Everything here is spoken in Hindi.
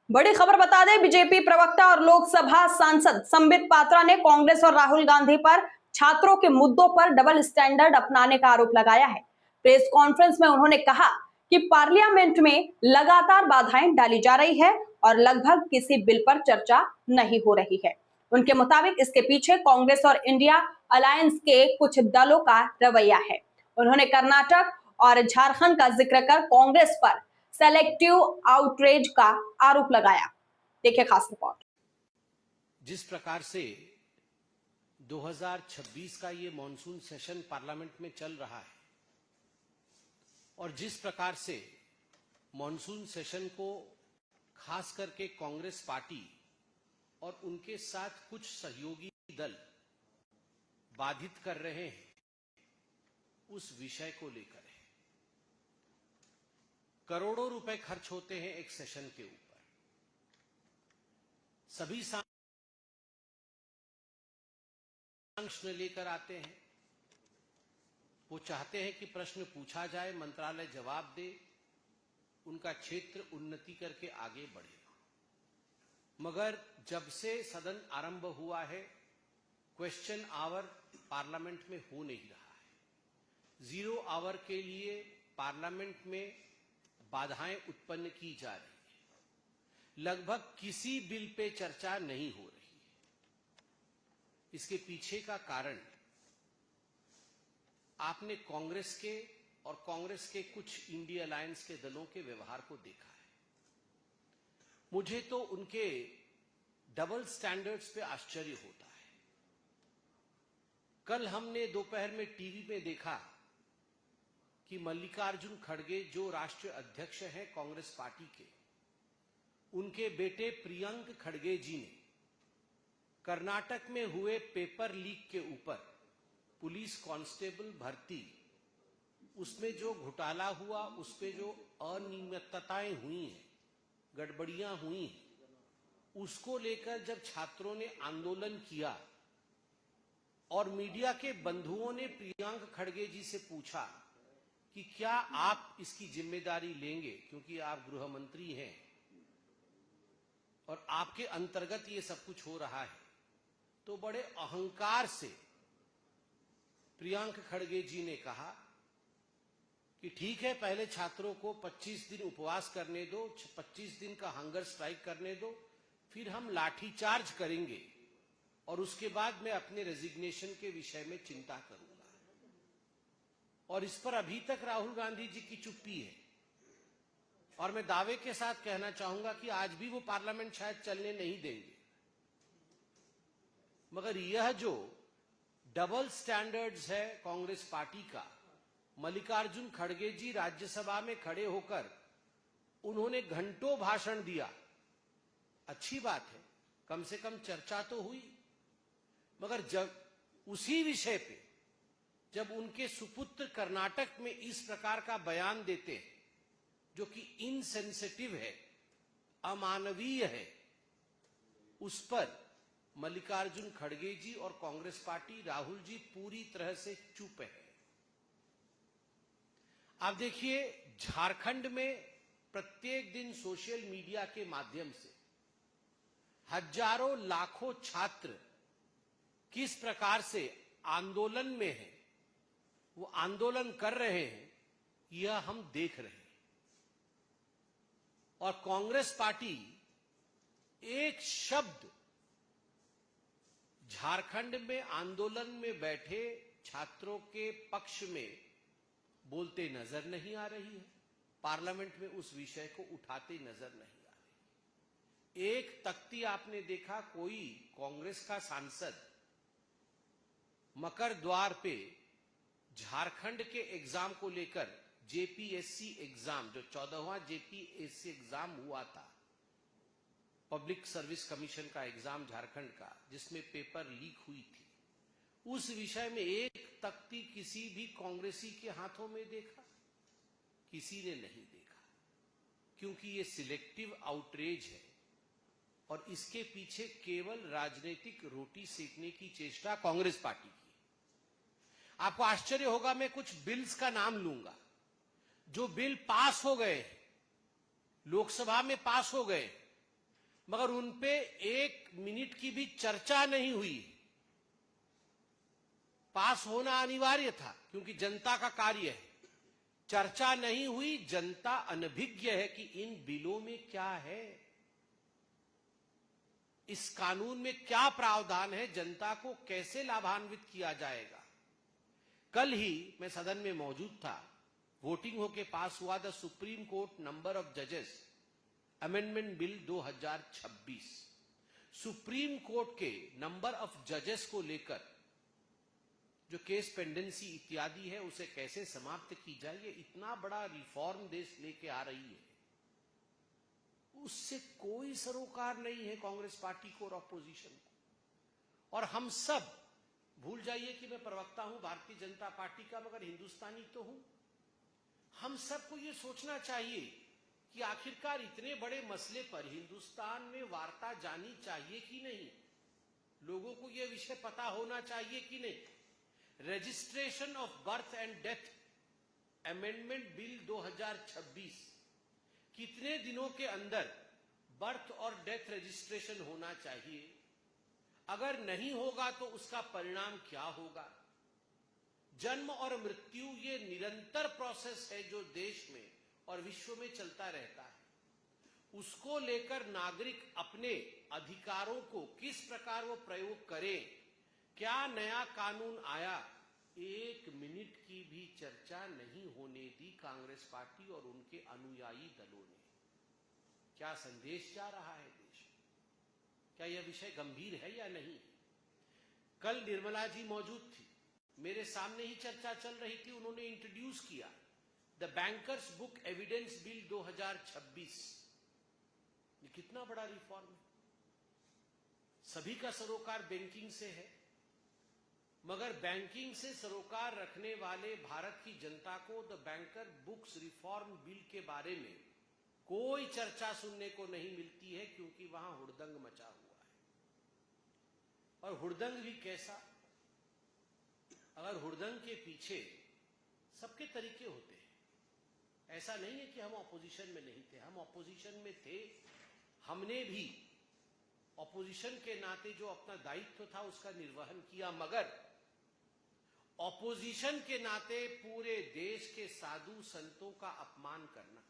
बड़ी खबर बता दें, बीजेपी प्रवक्ता और लोकसभा सांसद संबित पात्रा ने कांग्रेस और राहुल गांधी पर छात्रों के मुद्दों पर डबल स्टैंडर्ड अपनाने का आरोप लगाया है। प्रेस कॉन्फ्रेंस में उन्होंने कहा कि पार्लियामेंट में लगातार बाधाएं डाली जा रही है और लगभग किसी बिल पर चर्चा नहीं हो रही है। उनके मुताबिक इसके पीछे कांग्रेस और इंडिया अलायंस के कुछ दलों का रवैया है। उन्होंने कर्नाटक और झारखंड का जिक्र कर कांग्रेस पर सेलेक्टिव आउटरीच का आरोप लगाया। देखिए खास रिपोर्ट। जिस प्रकार से 2026 का ये मॉनसून सेशन पार्लियामेंट में चल रहा है और जिस प्रकार से मॉनसून सेशन को खास करके कांग्रेस पार्टी और उनके साथ कुछ सहयोगी दल बाधित कर रहे हैं, उस विषय को लेकर है। करोड़ों रुपए खर्च होते हैं एक सेशन के ऊपर। सभी प्रश्न लेकर आते हैं। वो चाहते हैं कि प्रश्न पूछा जाए, मंत्रालय जवाब दे, उनका क्षेत्र उन्नति करके आगे बढ़े। मगर जब से सदन आरंभ हुआ है, क्वेश्चन आवर पार्लियामेंट में हो नहीं रहा है। 0 आवर के लिए पार्लियामेंट में बाधाएं उत्पन्न की जा रही है। लगभग किसी बिल पे चर्चा नहीं हो रही है। इसके पीछे का कारण आपने कांग्रेस के और कांग्रेस के कुछ इंडिया अलायंस के दलों के व्यवहार को देखा है। मुझे तो उनके डबल स्टैंडर्ड्स पे आश्चर्य होता है। कल हमने दोपहर में टीवी में देखा कि मल्लिकार्जुन खड़गे, जो राष्ट्रीय अध्यक्ष हैं कांग्रेस पार्टी के, उनके बेटे प्रियंक खड़गे जी ने कर्नाटक में हुए पेपर लीक के ऊपर पुलिस कांस्टेबल भर्ती, उसमें जो घोटाला हुआ, उसपे जो अनियमितताएं हुई हैं, गड़बड़ियां हुई हैं, उसको लेकर जब छात्रों ने आंदोलन किया और मीडिया के बंधुओं ने प्रियंक खड़गे जी से पूछा कि क्या आप इसकी जिम्मेदारी लेंगे, क्योंकि आप गृह मंत्री हैं और आपके अंतर्गत ये सब कुछ हो रहा है, तो बड़े अहंकार से प्रियंक खड़गे जी ने कहा कि ठीक है, पहले छात्रों को 25 दिन उपवास करने दो, 25 दिन का हंगर स्ट्राइक करने दो, फिर हम लाठीचार्ज करेंगे और उसके बाद मैं अपने रेजिग्नेशन के विषय में चिंता करूंगा। और इस पर अभी तक राहुल गांधी जी की चुप्पी है और मैं दावे के साथ कहना चाहूंगा कि आज भी वो पार्लियामेंट शायद चलने नहीं देंगे। मगर यह जो डबल स्टैंडर्ड्स है कांग्रेस पार्टी का, मल्लिकार्जुन खड़गे जी राज्यसभा में खड़े होकर उन्होंने घंटों भाषण दिया। अच्छी बात है, कम से कम चर्चा तो हुई। मगर जब उसी विषय पे जब उनके सुपुत्र कर्नाटक में इस प्रकार का बयान देते हैं जो कि इनसेंसिटिव है, अमानवीय है, उस पर मल्लिकार्जुन खड़गे जी और कांग्रेस पार्टी, राहुल जी पूरी तरह से चुप है। आप देखिए, झारखंड में प्रत्येक दिन सोशल मीडिया के माध्यम से हजारों लाखों छात्र किस प्रकार से आंदोलन में हैं, वो आंदोलन कर रहे हैं, यह हम देख रहे हैं। और कांग्रेस पार्टी एक शब्द झारखंड में आंदोलन में बैठे छात्रों के पक्ष में बोलते नजर नहीं आ रही है। पार्लियामेंट में उस विषय को उठाते नजर नहीं आ रही। एक तख्ती आपने देखा, कोई कांग्रेस का सांसद मकर द्वार पे झारखंड के एग्जाम को लेकर, जेपीएससी एग्जाम, जो 14वां जेपीएससी एग्जाम हुआ था, पब्लिक सर्विस कमीशन का एग्जाम झारखंड का, जिसमें पेपर लीक हुई थी, उस विषय में एक तख्ती किसी भी कांग्रेसी के हाथों में देखा? किसी ने नहीं देखा, क्योंकि ये सिलेक्टिव आउटरीच है और इसके पीछे केवल राजनीतिक रोटी सेकने की चेष्टा कांग्रेस पार्टी की। आपको आश्चर्य होगा, मैं कुछ बिल्स का नाम लूंगा जो बिल पास हो गए, लोकसभा में पास हो गए, मगर उन पे 1 मिनट की भी चर्चा नहीं हुई। पास होना अनिवार्य था क्योंकि जनता का कार्य है। चर्चा नहीं हुई, जनता अनभिज्ञ है कि इन बिलों में क्या है, इस कानून में क्या प्रावधान है, जनता को कैसे लाभान्वित किया जाएगा। कल ही मैं सदन में मौजूद था, वोटिंग होके पास हुआ the supreme court number of जजेस अमेंडमेंट बिल 2026। सुप्रीम कोर्ट के नंबर ऑफ जजेस को लेकर जो केस पेंडेंसी इत्यादि है उसे कैसे समाप्त की जाए, ये इतना बड़ा रिफॉर्म देश लेके आ रही है, उससे कोई सरोकार नहीं है कांग्रेस पार्टी को और अपोजिशन को। और हम सब, भूल जाइए कि मैं प्रवक्ता हूं भारतीय जनता पार्टी का, मगर हिंदुस्तानी तो हूं। हम सबको यह सोचना चाहिए कि आखिरकार इतने बड़े मसले पर हिंदुस्तान में वार्ता जानी चाहिए कि नहीं, लोगों को यह विषय पता होना चाहिए कि नहीं। Registration of birth and death amendment bill 2026, कितने दिनों के अंदर बर्थ और डेथ रजिस्ट्रेशन होना चाहिए, अगर नहीं होगा तो उसका परिणाम क्या होगा। जन्म और मृत्यु ये निरंतर प्रोसेस है जो देश में और विश्व में चलता रहता है। उसको लेकर नागरिक अपने अधिकारों को किस प्रकार वो प्रयोग करें, क्या नया कानून आया, 1 मिनट की भी चर्चा नहीं होने दी कांग्रेस पार्टी और उनके अनुयायी दलों ने। क्या संदेश जा रहा है देश में? क्या यह विषय गंभीर है या नहीं? कल निर्मला जी मौजूद थी, मेरे सामने ही चर्चा चल रही थी, उन्होंने इंट्रोड्यूस किया the bankers book evidence bill 2026। ये कितना बड़ा रिफॉर्म है। सभी का सरोकार बैंकिंग से है, मगर बैंकिंग से सरोकार रखने वाले भारत की जनता को the banker books reform bill के बारे में कोई चर्चा सुनने को नहीं मिलती है, क्योंकि वहां हुड़दंग मचा हुआ है। और हुड़दंग भी कैसा, अगर हुड़दंग के पीछे सबके तरीके होते हैं। ऐसा नहीं है कि हम ऑपोजिशन में नहीं थे, हम ऑपोजिशन में थे। हमने भी ऑपोजिशन के नाते जो अपना दायित्व था उसका निर्वहन किया, मगर ऑपोजिशन के नाते पूरे देश के साधु संतों का अपमान करना,